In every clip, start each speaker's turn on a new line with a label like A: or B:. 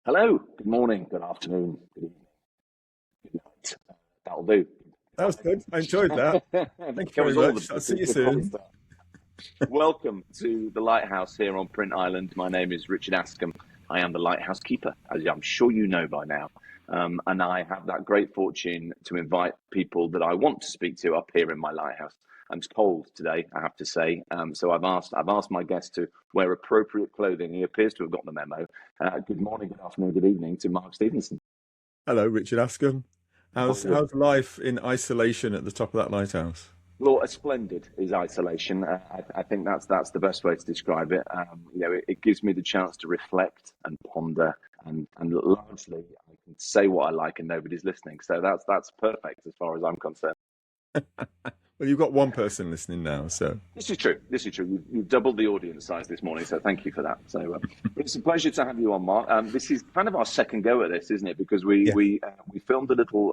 A: Hello, good morning, good afternoon, good evening, good night. That'll do.
B: That was good. I enjoyed that. Thank
A: That
B: you very
A: covers all
B: much. I'll see you
A: the common
B: soon.
A: stuff. Welcome to the Lighthouse here on Print Island. My name is Richard Askam. I am the Lighthouse Keeper, as I'm sure you know by now. And I have that great fortune to invite people that I want to speak to up here in my lighthouse. I'm cold today, I have to say. So I've asked my guest to wear appropriate clothing. He appears to have got the memo. Good morning, good afternoon, good evening to Mark Stephenson.
B: Hello, Richard Askam. How's life in isolation at the top of that lighthouse?
A: Well, splendid is isolation. I think that's the best way to describe it. It gives me the chance to reflect and ponder, and largely I can say what I like and nobody's listening. So that's perfect as far as I'm concerned.
B: Well, you've got one person listening now, so.
A: This is true. This is true. You've doubled the audience size this morning, so thank you for that. So it's a pleasure to have you on, Mark. This is kind of our second go at this, isn't it? Because we filmed a little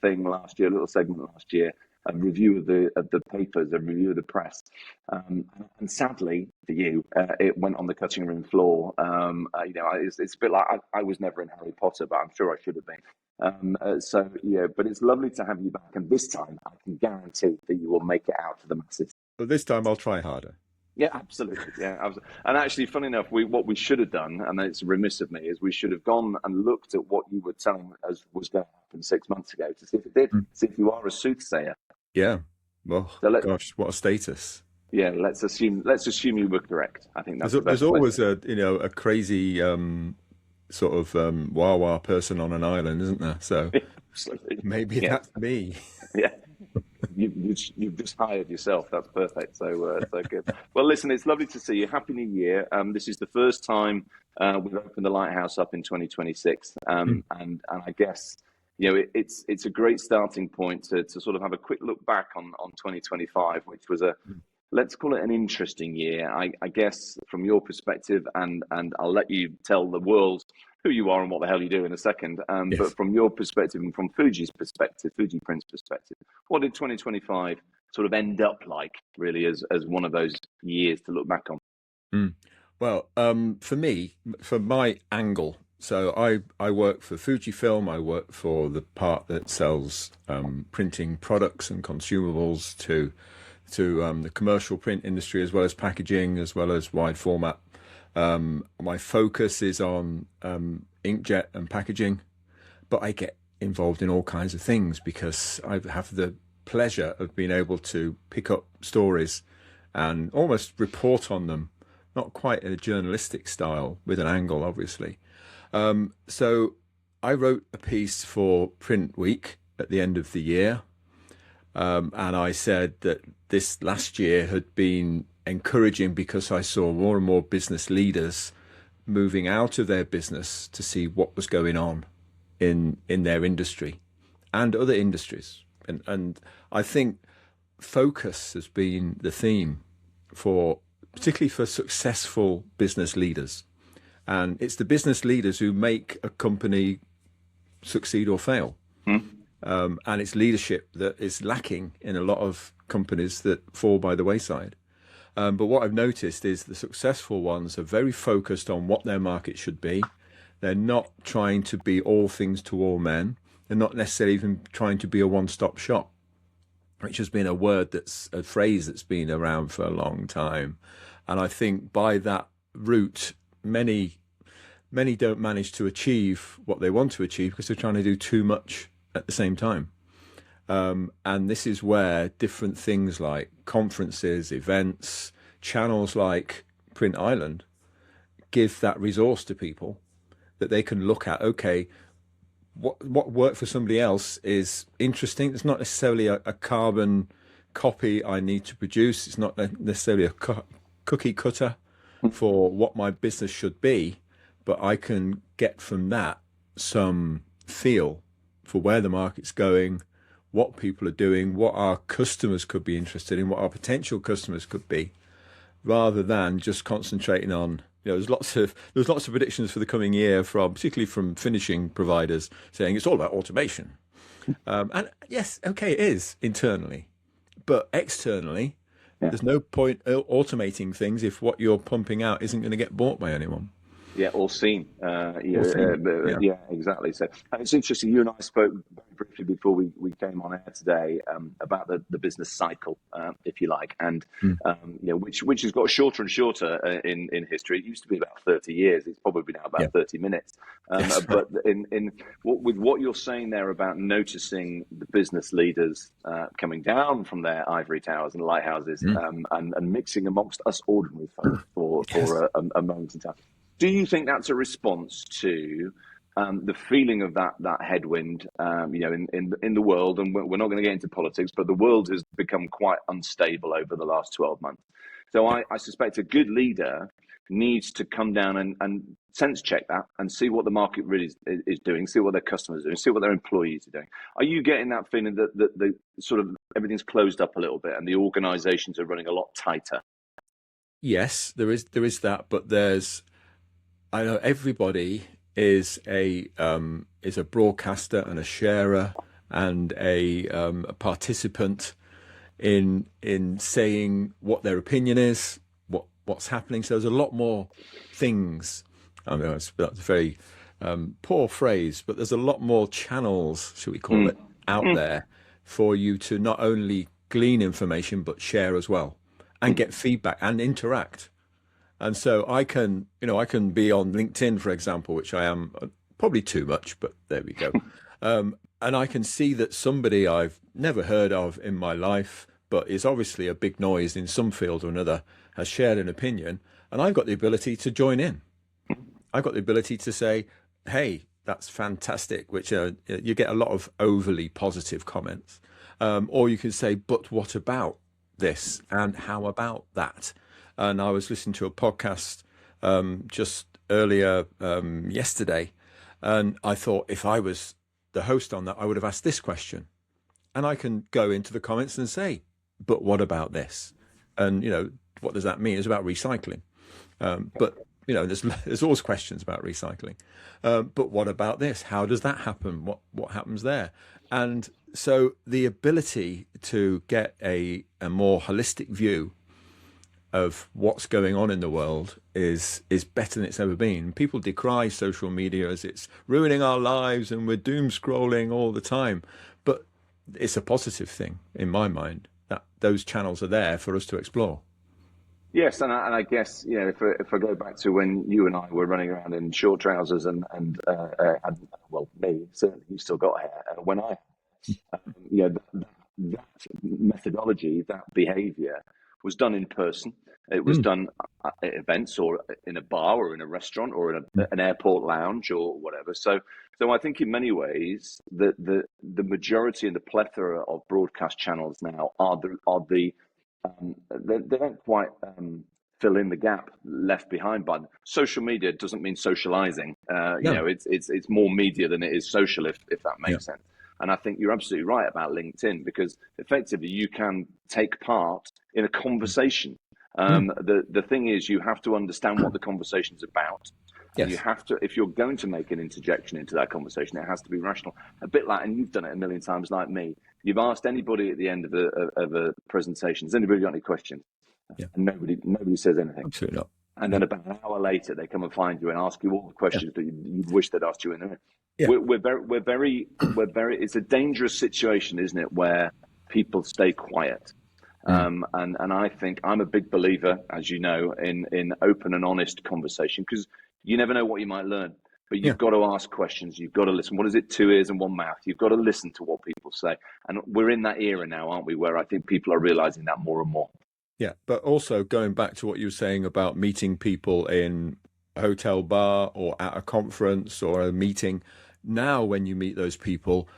A: thing last year, a little segment last year, a review of the papers, a review of the press, and sadly for you, it went on the cutting room floor. It's a bit like I was never in Harry Potter, but I'm sure I should have been. But it's lovely to have you back, and this time I can guarantee that you will make it out to the masses.
B: But this time I'll try harder.
A: Yeah, absolutely. Yeah, absolutely. And actually, funny enough, what we should have done, and it's remiss of me, is we should have gone and looked at what you were telling us was going to happen 6 months ago to see if it did, see if you are a soothsayer.
B: Yeah. Well, gosh, what a status.
A: Yeah, let's assume you were correct. I think that's
B: there's always a crazy sort of wah-wah person on an island, isn't there? So maybe that's me.
A: Yeah. You've just hired yourself. That's perfect. So good. Well, listen, it's lovely to see you. Happy New Year. This is the first time we've opened the Lighthouse up in 2026, and I guess it's a great starting point to sort of have a quick look back on 2025, which was let's call it an interesting year, I guess, from your perspective, and I'll let you tell the world who you are and what the hell you do in a second.
B: Yes.
A: But from your perspective and from Fuji's perspective, Fujiprint's perspective, what did 2025 sort of end up like, really, as one of those years to look back on?
B: Well, for me, from my angle, so I work for Fujifilm. I work for the part that sells printing products and consumables to the commercial print industry, as well as packaging, as well as wide format. My focus is on inkjet and packaging, but I get involved in all kinds of things because I have the pleasure of being able to pick up stories and almost report on them, not quite in a journalistic style, with an angle, obviously. So I wrote a piece for Print Week at the end of the year. And I said that this last year had been encouraging because I saw more and more business leaders moving out of their business to see what was going on in their industry and other industries. And I think focus has been the theme particularly for successful business leaders. And it's the business leaders who make a company succeed or fail. And it's leadership that is lacking in a lot of companies that fall by the wayside. But what I've noticed is the successful ones are very focused on what their market should be. They're not trying to be all things to all men. They're not necessarily even trying to be a one-stop shop, which has been a phrase that's been around for a long time. And I think by that route, many don't manage to achieve what they want to achieve because they're trying to do too much at the same time. And this is where different things like conferences, events, channels like Print Island give that resource to people that they can look at. Okay, what worked for somebody else is interesting. It's not necessarily a carbon copy I need to produce. It's not necessarily a cookie cutter for what my business should be, but I can get from that some feel for where the market's going, what people are doing, what our customers could be interested in, what our potential customers could be, rather than just concentrating on, there's lots of predictions for the coming year particularly from finishing providers saying it's all about automation. And yes, okay, it is internally, but externally, there's no point automating things if what you're pumping out isn't going to get bought by anyone.
A: Yeah, or seen.
B: or seen. Yeah.
A: Yeah, exactly. So and it's interesting. You and I spoke very briefly before we came on air today about the business cycle, if you like, and
B: Mm.
A: which has got shorter and shorter in history. It used to be about 30 years. It's probably now about 30 minutes.
B: Yes, right.
A: But with what you're saying there about noticing the business leaders coming down from their ivory towers and lighthouses and mixing amongst us ordinary folk for a moment in time. Do you think that's a response to the feeling of that headwind, in the world? And we're not going to get into politics, but the world has become quite unstable over the last 12 months. So I suspect a good leader needs to come down and sense check that and see what the market really is doing, see what their customers are doing, see what their employees are doing. Are you getting that feeling that the sort of everything's closed up a little bit and the organizations are running a lot tighter?
B: Yes, there is that, but I know everybody is a broadcaster and a sharer and a participant in saying what their opinion is, what's happening. So there's a lot more things. I mean, that's a very poor phrase, but there's a lot more channels, should we call it, out there for you to not only glean information but share as well and get feedback and interact. And so I can be on LinkedIn, for example, which I am probably too much, but there we go. And I can see that somebody I've never heard of in my life, but is obviously a big noise in some field or another, has shared an opinion, and I've got the ability to join in. I've got the ability to say, hey, that's fantastic, which you get a lot of overly positive comments. Or you can say, but what about this? And how about that? And I was listening to a podcast just earlier yesterday, and I thought if I was the host on that, I would have asked this question. And I can go into the comments and say, but what about this? And, what does that mean? It's about recycling. But, there's always questions about recycling. But what about this? How does that happen? What happens there? And so the ability to get a more holistic view of what's going on in the world is better than it's ever been. People decry social media as it's ruining our lives and we're doom scrolling all the time. But it's a positive thing in my mind that those channels are there for us to explore.
A: Yes, and I guess if I go back to when you and I were running around in short trousers and me certainly, you still got hair. When I that methodology, that behaviour was done in person. It was done at events or in a bar or in a restaurant or in an airport lounge or whatever. So I think in many ways the majority and the plethora of broadcast channels now are the they don't quite fill in the gap left behind by them. Social media doesn't mean socializing. It's more media than it is social, if that makes sense. And I think you're absolutely right about LinkedIn, because effectively you can take part in a conversation. The thing is, you have to understand what the conversation's about.
B: Yes.
A: You have to, if you're going to make an interjection into that conversation, it has to be rational. A bit like, and you've done it a million times like me, you've asked anybody at the end of a presentation, has anybody got any questions?
B: Yeah.
A: And nobody says anything.
B: Absolutely not.
A: And then about an hour later, they come and find you and ask you all the questions that you wish they'd asked you in the room.
B: Yeah.
A: We're very. It's a dangerous situation, isn't it, where people stay quiet. And I think I'm a big believer, as you know, in open and honest conversation, because you never know what you might learn. But you've got to ask questions. You've got to listen. What is it? 2 ears and 1 mouth. You've got to listen to what people say. And we're in that era now, aren't we, where I think people are realizing that more and more.
B: Yeah, but also going back to what you were saying about meeting people in a hotel bar or at a conference or a meeting. Now, when you meet those people,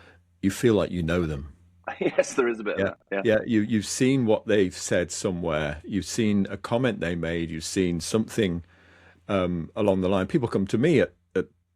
B: you feel like you know them.
A: Yes, there is a bit of that.
B: Yeah. You've seen what they've said somewhere. You've seen a comment they made. You've seen something along the line. People come to me at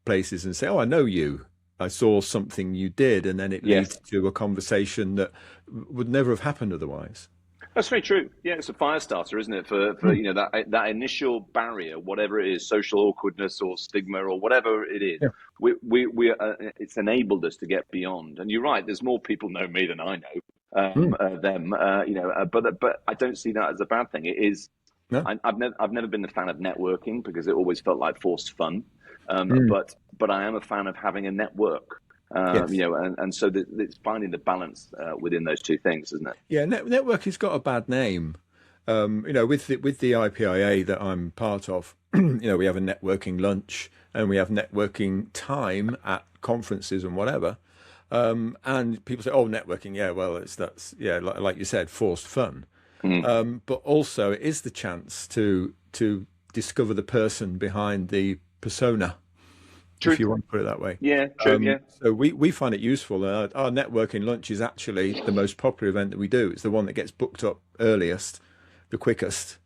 B: places and say, "Oh, I know you. I saw something you did," and then it leads to a conversation that would never have happened otherwise.
A: That's very true. Yeah, it's a fire starter, isn't it? For that initial barrier, whatever it is, social awkwardness or stigma or whatever it is, it's enabled us to get beyond. And you're right. There's more people know me than I know them. But I don't see that as a bad thing. It is
B: No.
A: I've never been a fan of networking because it always felt like forced fun. But I am a fan of having a network.
B: Yes.
A: And so it's finding the balance within those two things, isn't it?
B: Yeah, network has got a bad name. With the IPIA that I'm part of, we have a networking lunch and we have networking time at conferences and whatever. And people say, "Oh, networking, yeah, well, like you said, forced fun." But also, it is the chance to discover the person behind the persona,
A: True.
B: if you want to put it that way.
A: Yeah, true. Yeah.
B: So we find it useful. Our networking lunch is actually the most popular event that we do. It's the one that gets booked up earliest, the quickest,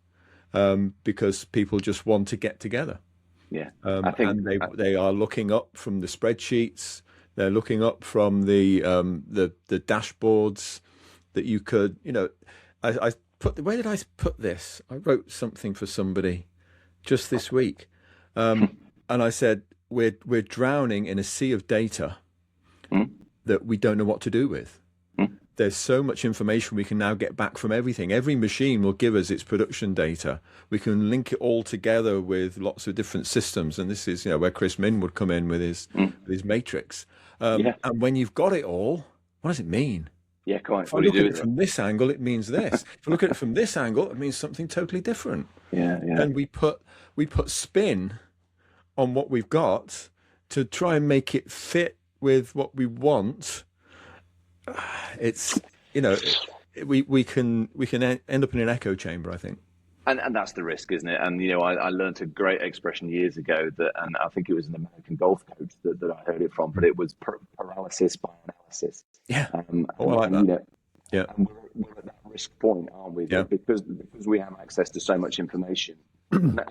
B: because people just want to get together.
A: Yeah,
B: and they are looking up from the spreadsheets. They're looking up from the dashboards that you could, where did I put this? I wrote something for somebody just this week, and I said we're drowning in a sea of data that we don't know what to do with. There's so much information we can now get back from everything. Every machine will give us its production data. We can link it all together with lots of different systems, and this is where Chris Min would come in with his matrix. And when you've got it all, what does it mean?
A: Yeah, quite.
B: If I look at it from this angle, it means this. If I look at it from this angle, it means something totally different.
A: Yeah.
B: And we put spin on what we've got to try and make it fit with what we want. It's we can end up in an echo chamber, I think.
A: And that's the risk, isn't it? And I learned a great expression years ago and I think it was an American golf coach that I heard it from, but it was paralysis by analysis.
B: Yeah. I like that. Yeah.
A: And we're at that risk point, aren't we?
B: Yeah.
A: Because we have access to so much information. And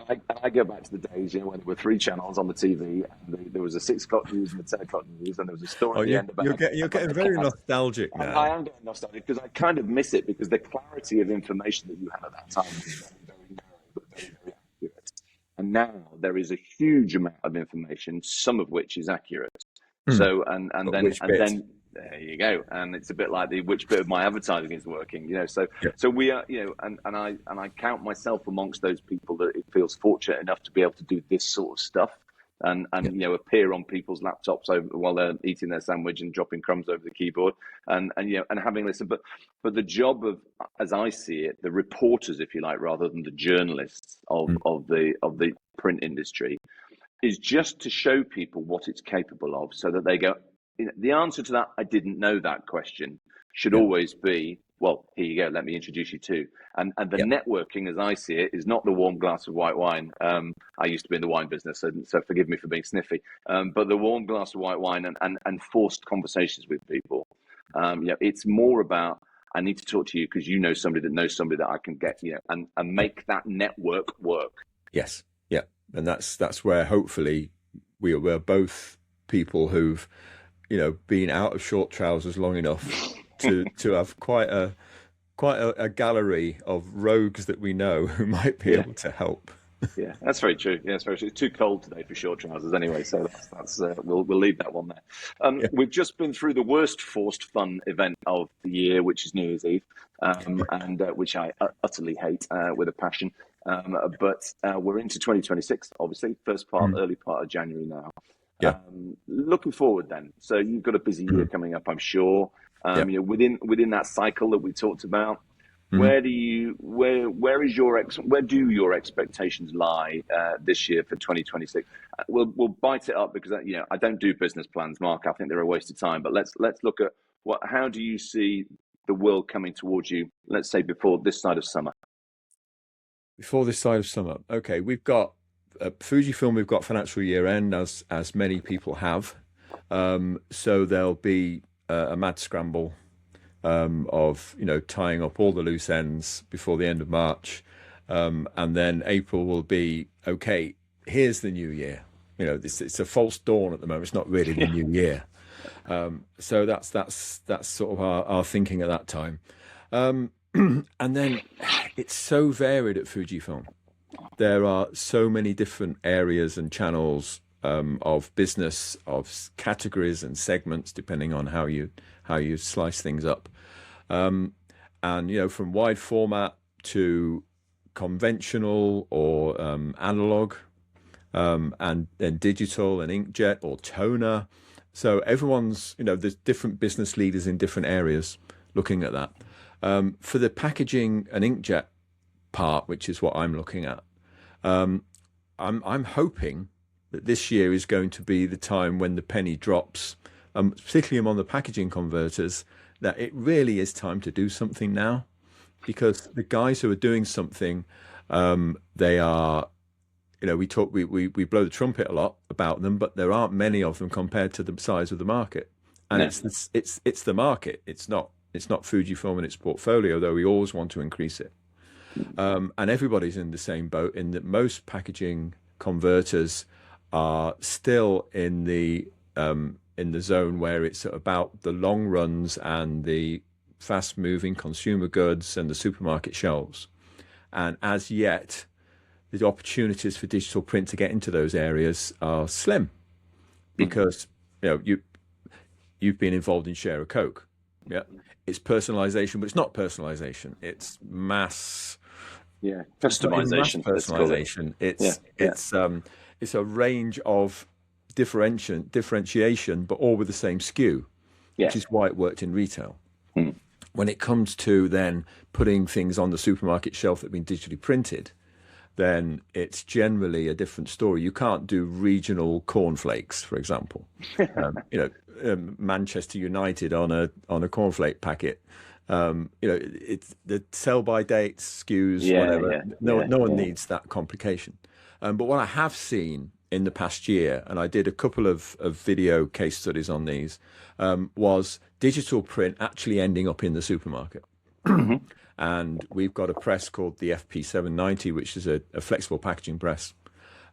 A: I go back to the days, when there were 3 channels on the TV, and there was a 6 o'clock news and a 10 o'clock news, and there was a story at the end about.
B: You're getting very nostalgic now.
A: I am getting nostalgic because I kind of miss it because the clarity of information that you had at that time was very, very narrow, but very, very accurate. And now there is a huge amount of information, some of which is accurate. So and then there you go, and it's a bit like which bit of my advertising is working, So we are, and I count myself amongst those people that it feels fortunate enough to be able to do this sort of stuff, and appear on people's laptops while they're eating their sandwich and dropping crumbs over the keyboard, and having listened. But the job of, as I see it, the reporters, if you like, rather than the journalists of the print industry, is just to show people what it's capable of, so that they go. The answer to that, I didn't know that question, should always be, well, here you go, let me introduce you to. And the networking, as I see it, is not the warm glass of white wine. I used to be in the wine business, so forgive me for being sniffy. But the warm glass of white wine and forced conversations with people. It's more about, I need to talk to you because you know somebody that knows somebody that I can get, and make that network work.
B: Yes, yeah. And that's where hopefully we're both people who've been out of short trousers long enough to have quite a gallery of rogues that we know who might be able to help.
A: Yeah, that's very true. Yeah, it's very true. It's too cold today for short trousers anyway, so that's we'll leave that one there. We've just been through the worst forced fun event of the year, which is New Year's Eve, and which I utterly hate with a passion. But we're into 2026, obviously, early part of January now.
B: Yeah.
A: Looking forward then. So you've got a busy year coming up, I'm sure. Within that cycle that we talked about, where do your expectations lie this year for 2026? We'll bite it up because I don't do business plans, Mark. I think they're a waste of time. But let's look at how do you see the world coming towards you? Let's say before this side of summer.
B: Before this side of summer, okay. We've got Fujifilm. We've got financial year end, as many people have. So there'll be a mad scramble of tying up all the loose ends before the end of March, and then April will be okay. Here's the new year. It's a false dawn at the moment. It's not really the new year. So that's sort of our thinking at that time. And then it's so varied at Fujifilm. There are so many different areas and channels of business, of categories and segments, depending on how you slice things up. And from wide format to conventional or analog, and then digital and inkjet or toner. So everyone's, there's different business leaders in different areas looking at that. For the packaging and inkjet part, which is what I'm looking at, I'm hoping that this year is going to be the time when the penny drops, particularly among the packaging converters, that it really is time to do something now, because the guys who are doing something, they are, we blow the trumpet a lot about them, but there aren't many of them compared to the size of the market, and it's the market. It's not Fujifilm in its portfolio, though we always want to increase it. And everybody's in the same boat in that most packaging converters are still in the zone where it's about the long runs and the fast-moving consumer goods and the supermarket shelves. And as yet, the opportunities for digital print to get into those areas are slim, because you've been involved in Share a Coke. Yeah, it's personalization, but it's not personalization. It's mass.
A: Yeah, customization.
B: Personalization. It's a range of differentiation, but all with the same SKU, which is why it worked in retail. When it comes to then putting things on the supermarket shelf that have been digitally printed, then it's generally a different story. You can't do regional cornflakes, for example. Manchester United on a cornflake packet. It's the sell by dates, SKUs, whatever. No one needs that complication. But what I have seen in the past year, and I did a couple of video case studies on these, was digital print actually ending up in the supermarket. And we've got a press called the FP790, which is a flexible packaging press.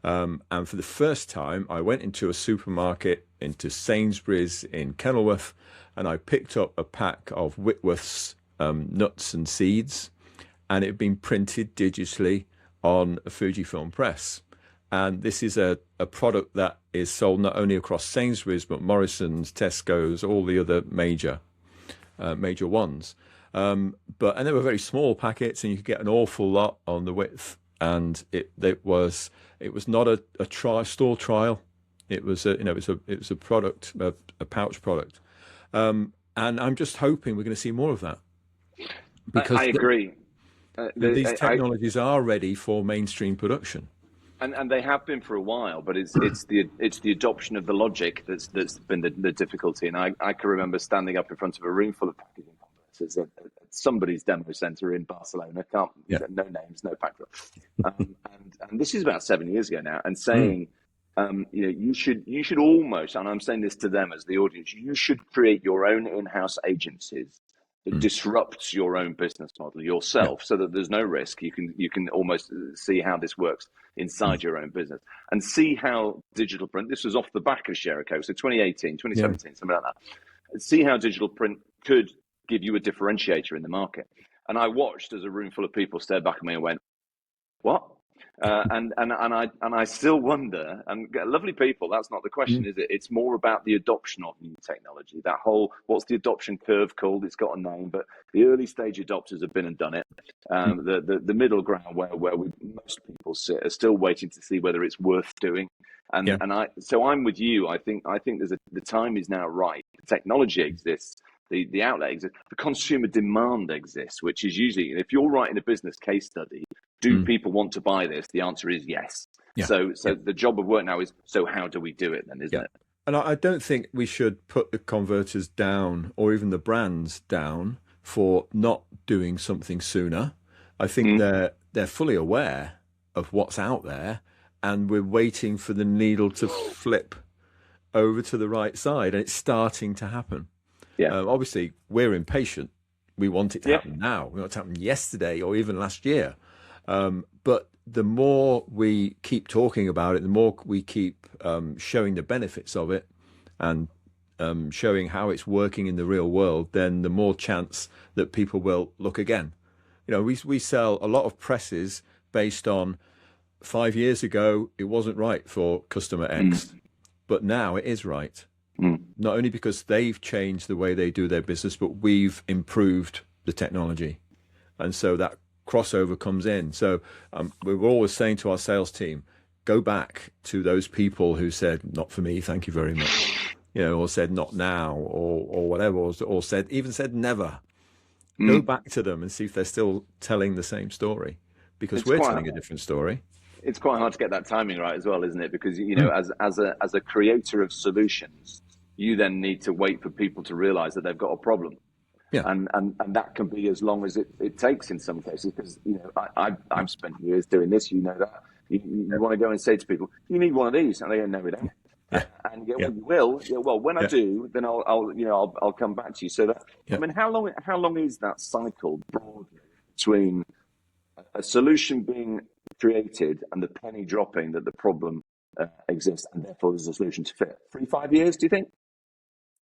B: And for the first time, I went into a supermarket, into Sainsbury's in Kenilworth, and I picked up a pack of Whitworth's nuts and seeds, and it had been printed digitally on a Fujifilm press. And this is a product that is sold not only across Sainsbury's, but Morrison's, Tesco's, all the other major ones. And they were very small packets, and you could get an awful lot on the width. And it was not a store trial. It was a product, a pouch product. And I'm just hoping we're going to see more of that. Because
A: I agree.
B: These technologies are ready for mainstream production.
A: And they have been for a while, but it's the adoption of the logic that's been the difficulty. And I can remember standing up in front of a room full of packaging converters at somebody's demo center in Barcelona. No names, no factory. And this is about 7 years ago now. And saying, you should almost, and I'm saying this to them as the audience, you should create your own in-house agencies that disrupts your own business model yourself, so that there's no risk. You can almost see how this works inside your own business, and see how digital print, this was off the back of Share a Coke, so 2018, 2017, something like that. See how digital print could give you a differentiator in the market. And I watched as a room full of people stared back at me and went, what? And I still wonder, and lovely people, that's not the question, is it? It's more about the adoption of new technology. That whole, what's the adoption curve called? It's got a name, but the early stage adopters have been and done it. The middle ground where most people sit are still waiting to see whether it's worth doing. So I'm with you. I think the time is now right. The technology exists. The outlet exists. The consumer demand exists, which is usually, if you're writing a business case study, do people want to buy this? The answer is yes. So the job of work now is, so how do we do it then, isn't it?
B: And I don't think we should put the converters down, or even the brands down, for not doing something sooner. I think they're fully aware of what's out there, and we're waiting for the needle to flip over to the right side, and it's starting to happen. Obviously, we're impatient. We want it to happen now. We want it to happen yesterday or even last year. But the more we keep talking about it, the more we keep showing the benefits of it and showing how it's working in the real world, then the more chance that people will look again. We sell a lot of presses based on 5 years ago, it wasn't right for customer X, but now it is right. Not only because they've changed the way they do their business, but we've improved the technology. And so that crossover comes in. So we were always saying to our sales team, go back to those people who said, not for me, thank you very much, or said not now, or whatever, or said never. Go back to them and see if they're still telling the same story, because we're telling a different story.
A: It's quite hard to get that timing right as well, isn't it? Because, as a creator of solutions, you then need to wait for people to realize that they've got a problem.
B: Yeah.
A: And that can be as long as it takes in some cases, because, I've spent years doing this, that. You want to go and say to people, you need one of these, and they go, no, we don't.
B: Yeah.
A: And you will. Well, when I do, then I'll come back to you. So that I mean, how long is that cycle broadly between a solution being created and the penny dropping that the problem exists, and therefore there's a solution to fit? 3-5 years, do you think?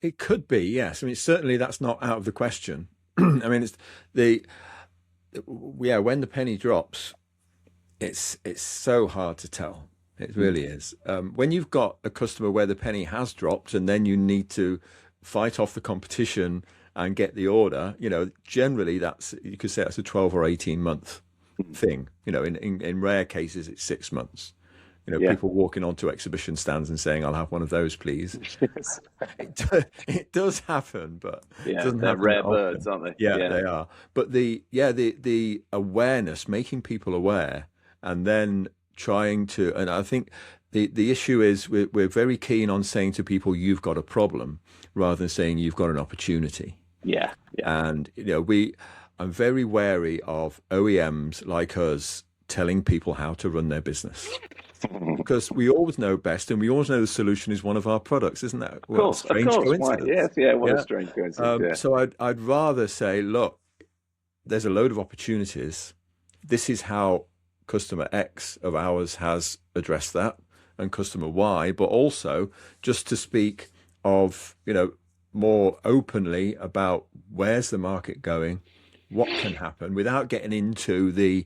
B: It could be, yes. I mean, certainly that's not out of the question. I mean, it's when the penny drops, it's so hard to tell. It really is. When you've got a customer where the penny has dropped, and then you need to fight off the competition and get the order, generally you could say that's a 12 or 18 month thing. In rare cases, it's 6 months. People walking onto exhibition stands and saying, I'll have one of those, please.
A: Yes.
B: It does happen, but it doesn't
A: they're
B: happen
A: rare
B: often.
A: birds, aren't they?
B: Yeah, they are. But the awareness, making people aware, and then trying to, and I think the issue is we're very keen on saying to people, you've got a problem, rather than saying you've got an opportunity.
A: Yeah.
B: And I'm very wary of OEMs like us telling people how to run their business, because we always know best, and we always know the solution is one of our products. Isn't that
A: a strange coincidence? What a strange coincidence.
B: So I'd rather say, look, there's a load of opportunities. This is how customer X of ours has addressed that, and customer Y, but also just to speak of, more openly about where's the market going, what can happen, without getting into the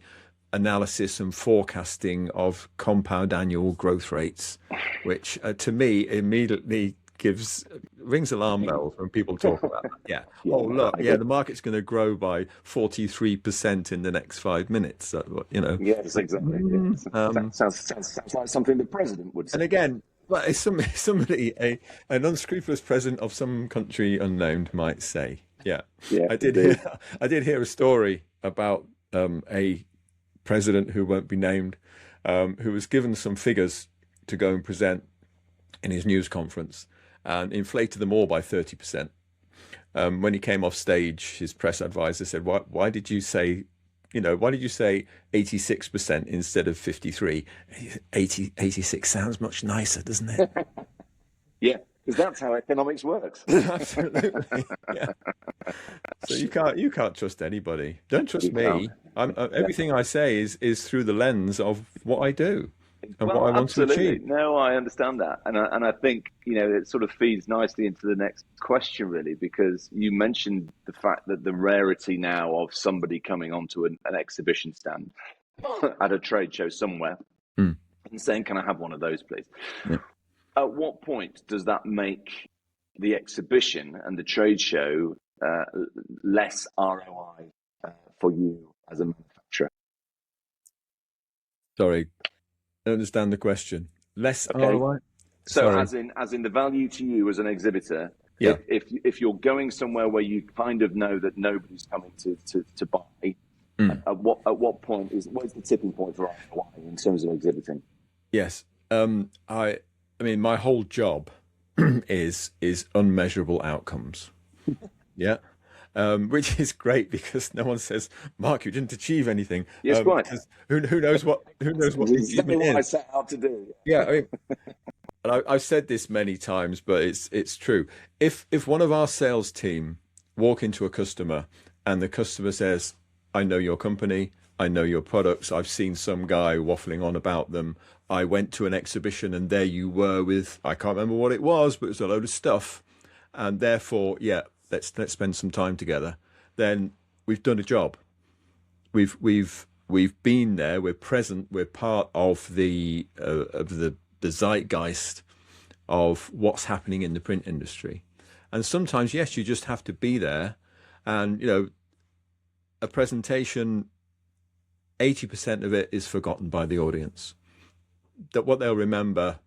B: analysis and forecasting of compound annual growth rates, which to me immediately rings alarm bells when people talk about that. Yeah. Oh, look, the market's going to grow by 43% in the next 5 minutes.
A: Yes, exactly. Sounds like something the president would say.
B: And again, like somebody, an unscrupulous president of some country unnamed might say. Yeah. I did hear a story about a president who won't be named, who was given some figures to go and present in his news conference, and inflated them all by 30%. When he came off stage, his press advisor said, why did you say 86% instead of 53? 86 sounds much nicer, doesn't it?
A: Yeah, because that's how economics works.
B: Absolutely. Yeah. So you can't trust anybody. Don't trust me. Everything I say is through the lens of what I do and what I want to achieve.
A: No, I understand that, and I think it sort of feeds nicely into the next question, really, because you mentioned the fact that the rarity now of somebody coming onto an exhibition stand at a trade show somewhere and saying, "Can I have one of those, please?" Yeah. At what point does that make the exhibition and the trade show less ROI for you as a manufacturer?
B: Sorry, I understand the question. Less
A: okay.
B: ROI?
A: So as in the value to you as an exhibitor, if you're going somewhere where you kind of know that nobody's coming to buy, at what point what is the tipping point for ROI in terms of exhibiting?
B: Yes. I mean, my whole job is unmeasurable outcomes. Yeah. Which is great, because no one says, Mark, you didn't achieve anything.
A: Yes, right.
B: Who knows what
A: exactly what I set out to do.
B: Yeah, I mean, and I've said this many times, but it's true. If one of our sales team walk into a customer and the customer says, I know your company, I know your products, I've seen some guy waffling on about them, I went to an exhibition and there you were with, I can't remember what it was, but it was a load of stuff, and therefore, let's spend some time together, then we've done a job. We've been there, we're present, we're part of the zeitgeist of what's happening in the print industry. And sometimes, yes, you just have to be there, and a presentation 80% of it is forgotten by the audience. That what they'll remember,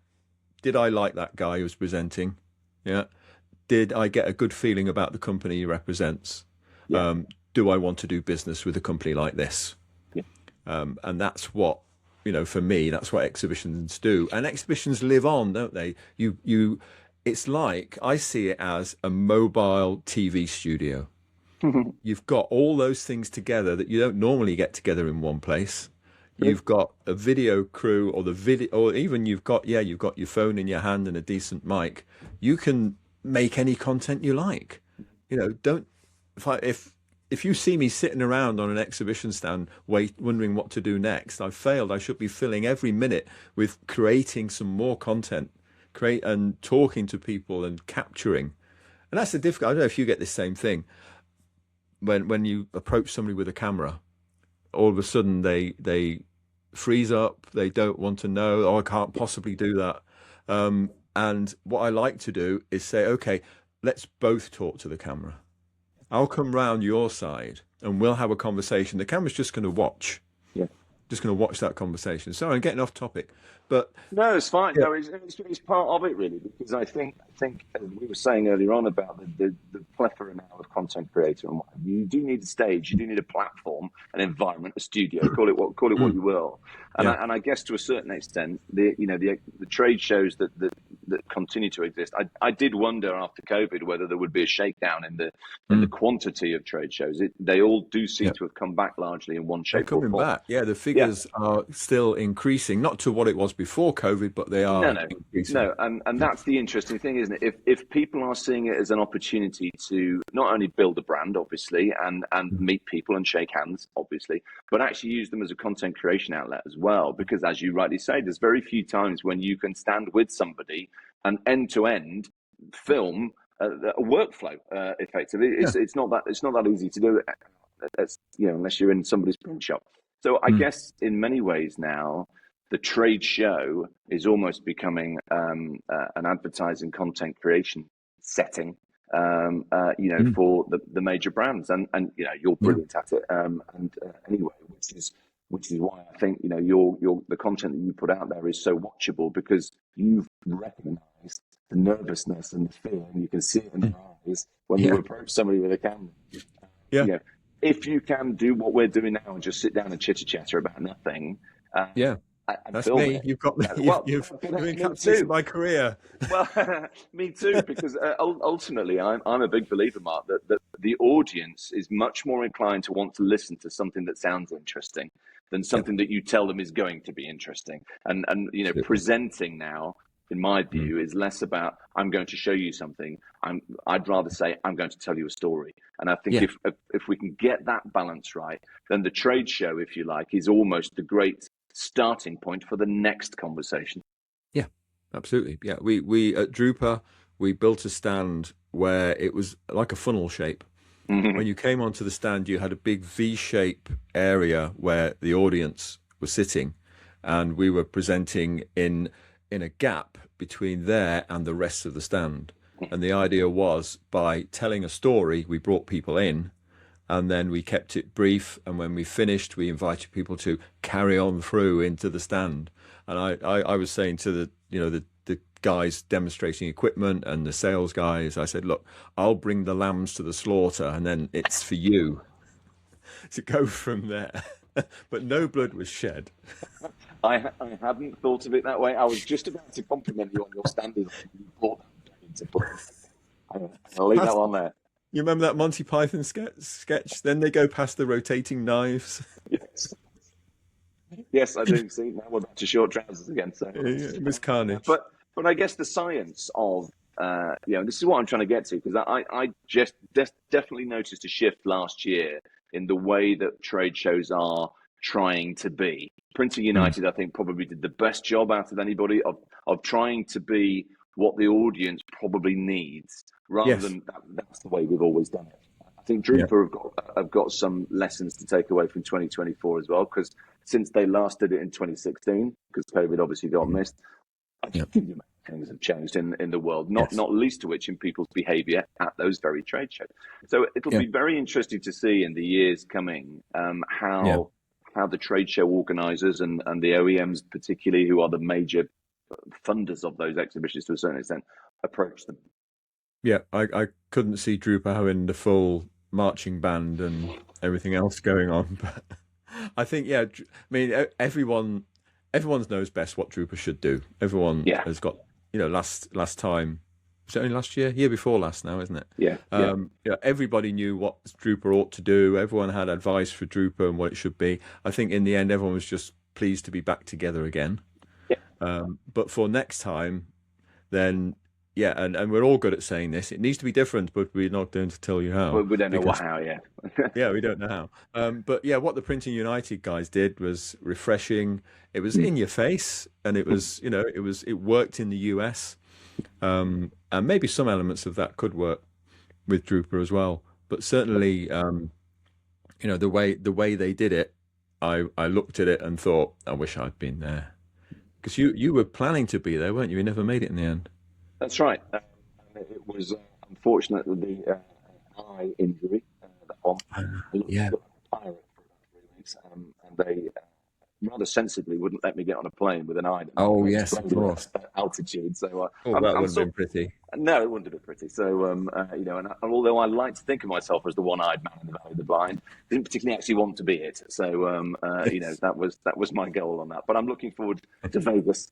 B: did I like that guy who was presenting? Yeah. Did I get a good feeling about the company he represents?
A: Yeah.
B: Do I want to do business with a company like this?
A: Yeah.
B: And that's what, for me, that's what exhibitions do. And exhibitions live on, don't they? It's like, I see it as a mobile TV studio. You've got all those things together that you don't normally get together in one place. You've got a video crew, or or even you've got your phone in your hand and a decent mic. You can make any content you like. If you see me sitting around on an exhibition stand wondering what to do next, I've failed. I should be filling every minute with creating some more content, and talking to people and capturing. And that's the difficult. I don't know if you get this same thing. When you approach somebody with a camera, all of a sudden they freeze up. They don't want to know. Oh, I can't possibly do that. And what I like to do is say, okay, let's both talk to the camera. I'll come round your side and we'll have a conversation. The camera's just going to watch. Yeah. Just going to watch that conversation. Sorry, I'm getting off topic. But
A: no, it's fine.
B: Yeah.
A: No, it's part of it, really, because I think as we were saying earlier on about the plethora now of content creator and what you do need a stage, you do need a platform, an environment, a studio, call it what you will. And I guess to a certain extent, the trade shows that continue to exist. I did wonder after COVID whether there would be a shakedown in the quantity of trade shows. They all do seem to have come back largely in one shape or form.
B: They're coming back. Yeah, the figures are still increasing, not to what it was before COVID, but they are increasing.
A: No, and that's the interesting thing, isn't it? If people are seeing it as an opportunity to not only build a brand, obviously, and meet people and shake hands, obviously, but actually use them as a content creation outlet as well, because as you rightly say, there's very few times when you can stand with somebody and end-to-end film a workflow effectively. It's not that easy to do, unless you're in somebody's print shop. So I guess in many ways now, the trade show is almost becoming an advertising content creation setting, for the major brands, and you're brilliant at it. Anyway, which is why I think the content that you put out there is so watchable, because you've recognised the nervousness and the fear, and you can see it in their eyes when you approach somebody with a camera. If you can do what we're doing now and just sit down and chitter-chatter about nothing,
B: that's me.
A: It.
B: You've got me. You've encapsulated my career.
A: Well, me too, because ultimately, I'm a big believer, Mark, that the audience is much more inclined to want to listen to something that sounds interesting than something that you tell them is going to be interesting. And presenting now, in my view, is less about I'm going to show you something. I'd rather say I'm going to tell you a story. And I think if we can get that balance right, then the trade show, if you like, is almost the great starting point for the next conversation.
B: Yeah, absolutely. Yeah, we at Drupa, we built a stand where it was like a funnel shape. When you came onto the stand, you had a big V-shape area where the audience was sitting, and we were presenting in a gap between there and the rest of the stand. And the idea was, by telling a story, we brought people in, and then we kept it brief. And when we finished, we invited people to carry on through into the stand. And I was saying to the guys demonstrating equipment and the sales guys, I said, look, I'll bring the lambs to the slaughter, and then it's for you to go from there. But no blood was shed.
A: I hadn't thought of it that way. I was just about to compliment you on your standing. You brought that into play. I'll leave that one there.
B: You remember that Monty Python sketch? Then they go past the rotating knives.
A: Yes, I do. See, now we're back to short trousers again. So
B: it was carnage.
A: But I guess the science of this is what I'm trying to get to, because I just definitely noticed a shift last year in the way that trade shows are trying to be. Printing United, I think, probably did the best job out of anybody of trying to be what the audience probably needs, rather than that's the way we've always done it. I think Drupa have got some lessons to take away from 2024 as well, because since they last did it in 2016, because COVID obviously got missed, I think things have changed in the world, not least to which in people's behaviour at those very trade shows. So it'll be very interesting to see in the years coming how how the trade show organisers and the OEMs, particularly, who are the major funders of those exhibitions to a certain extent, approach them.
B: Yeah, I couldn't see Drupal having the full marching band and everything else going on, but I think, yeah, I mean, everyone knows best what Drupal should do. Everyone has got, last time, was it only last year? Year before last now, isn't it?
A: Yeah.
B: Everybody knew what Drupal ought to do. Everyone had advice for Drupal and what it should be. I think in the end, everyone was just pleased to be back together again. Yeah. But for next time, then, yeah, and we're all good at saying this. It needs to be different, but we're not going to tell you how.
A: Well, we don't know how yet.
B: Yeah, we don't know how. But yeah, what the Printing United guys did was refreshing. It was in your face, and it was, it worked in the US. And maybe some elements of that could work with Drupal as well. But certainly, the way they did it, I looked at it and thought, I wish I'd been there. Because you were planning to be there, weren't you? You never made it in the end.
A: That's right. It was unfortunate with the eye injury. That one.
B: Yeah.
A: Pirate for about 3 weeks, and they rather sensibly wouldn't let me get on a plane with an eye.
B: Oh yes, of course.
A: Altitude. So
B: that would have been pretty.
A: No, it wouldn't have been pretty. So and although I like to think of myself as the one-eyed man in the Valley of the Blind, didn't particularly actually want to be it. So that was my goal on that. But I'm looking forward to Vegas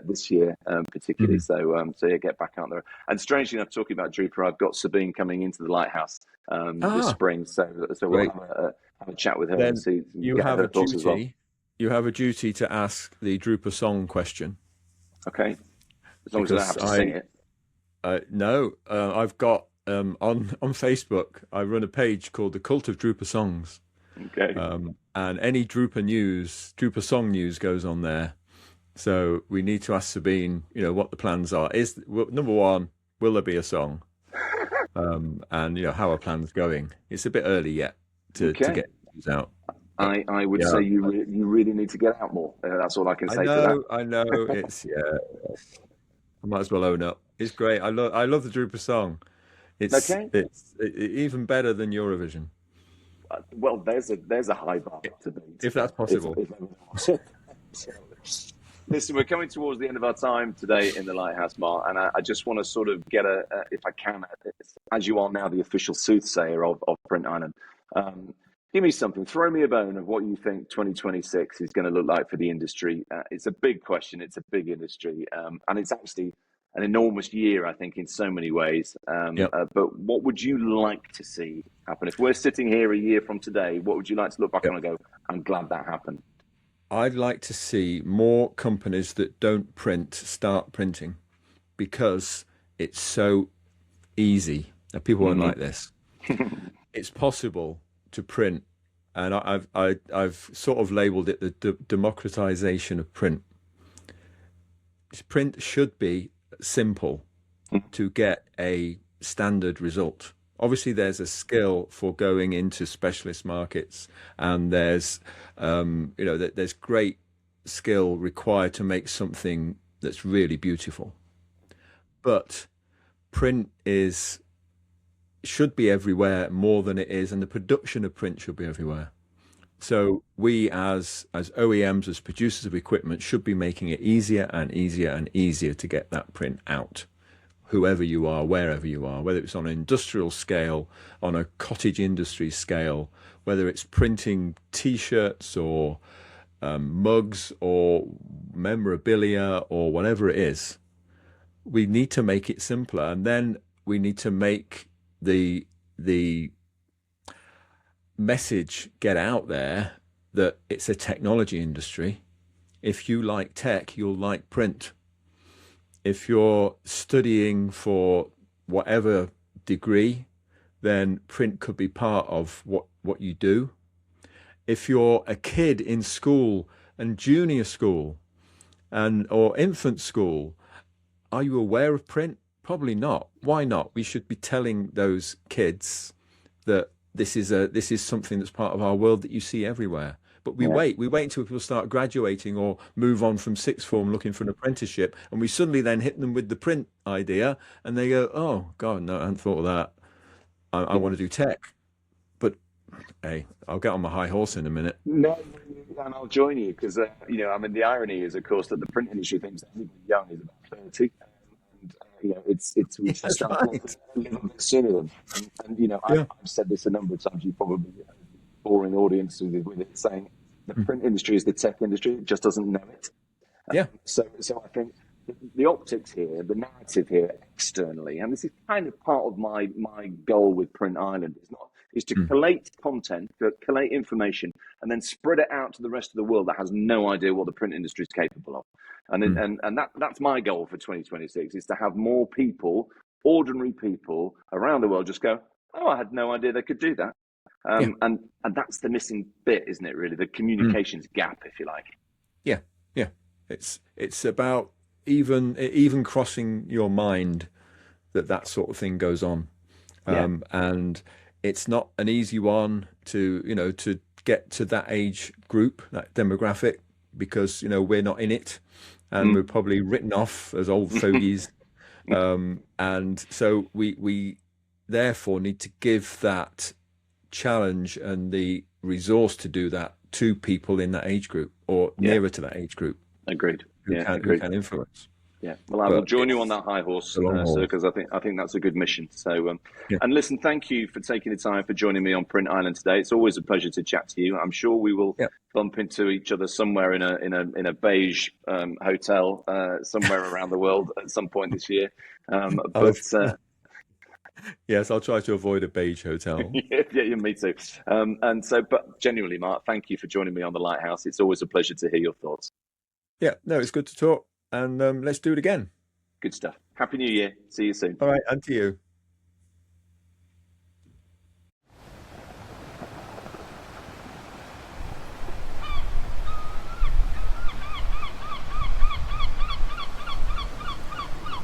A: this year, particularly. So yeah, get back out there. And strangely enough, talking about Drupal, I've got Sabine coming into the Lighthouse this spring. So we'll have a chat with her and see.
B: You have a duty. You have a duty to ask the Drupal song question.
A: Okay. As long as I don't have to sing it.
B: No, I've got on Facebook. I run a page called the Cult of Drupal Songs.
A: Okay.
B: And any Drupal song news goes on there. So we need to ask Sabine, what the plans are. Number one, will there be a song? And how are plans going? It's a bit early yet to get news out.
A: I would say you really need to get out more. That's all I can say to that.
B: I know. It's I might as well own up. It's great. I love the Drupal song. It's even better than Eurovision.
A: Well, there's a high bar to beat,
B: if that's possible.
A: Listen, we're coming towards the end of our time today in the Lighthouse, Mark, and I just want to sort of get if I can, as you are now the official soothsayer of Print Island. Give me something. Throw me a bone of what you think 2026 is going to look like for the industry. It's a big question. It's a big industry. And it's actually an enormous year, I think, in so many ways. But what would you like to see happen? If we're sitting here a year from today, what would you like to look back on and go, I'm glad that happened?
B: I'd like to see more companies that don't print start printing, because it's so easy. Now, people won't like this. It's possible to print, and I've sort of labeled it the democratization of print. Print should be simple to get a standard result. Obviously, there's a skill for going into specialist markets, and there's there's great skill required to make something that's really beautiful. But print should be everywhere more than it is, and the production of print should be everywhere. So we as OEMs, as producers of equipment, should be making it easier and easier and easier to get that print out, whoever you are, wherever you are, whether it's on an industrial scale, on a cottage industry scale, whether it's printing T-shirts or mugs or memorabilia or whatever it is. We need to make it simpler, and then we need to make the message get out there that it's a technology industry. If you like tech, you'll like print. If you're studying for whatever degree, then print could be part of what you do. If you're a kid in school and junior school or infant school, are you aware of print? Probably not. Why not? We should be telling those kids that this is something that's part of our world that you see everywhere. But we wait until people start graduating or move on from sixth form looking for an apprenticeship, and we suddenly then hit them with the print idea, and they go, oh God, no, I hadn't thought of that. I want to do tech. But Hey, I'll get on my high horse in a minute.
A: No, and I'll join you because I mean, the irony is, of course, that the print industry thinks that anybody young is about 30, and we should
B: That's
A: start
B: right.
A: a little bit sooner than. I've
B: Yeah.
A: said this a number of times. You probably boring audience with it, saying the print industry is the tech industry. It just doesn't know it.
B: Yeah.
A: So I think the optics here, the narrative here externally, and this is kind of part of my goal with Print Island, is to collate content, collate information, and then spread it out to the rest of the world that has no idea what the print industry is capable of. And that's my goal for 2026, is to have more people, ordinary people around the world, just go, oh, I had no idea they could do that. And that's the missing bit, isn't it? Really, the communications gap, if you like.
B: Yeah. Yeah. It's about even crossing your mind that sort of thing goes on. And it's not an easy one to get to that age group, that demographic, because we're not in it, and we're probably written off as old fogies. And so we therefore need to give that challenge and the resource to do that to people in that age group or nearer to that age group.
A: Agreed.
B: Who can influence.
A: Yeah, well, I will join you on that high horse, sir, because I think that's a good mission. So, and listen, thank you for taking the time for joining me on Print Island today. It's always a pleasure to chat to you. I'm sure we will bump into each other somewhere in a beige hotel somewhere around the world at some point this year.
B: Yes, I'll try to avoid a beige hotel.
A: Yeah, me too. But genuinely, Mark, thank you for joining me on the Lighthouse. It's always a pleasure to hear your thoughts.
B: Yeah, no, it's good to talk. And let's do it again.
A: Good stuff. Happy New Year. See you soon.
B: All right, and to you.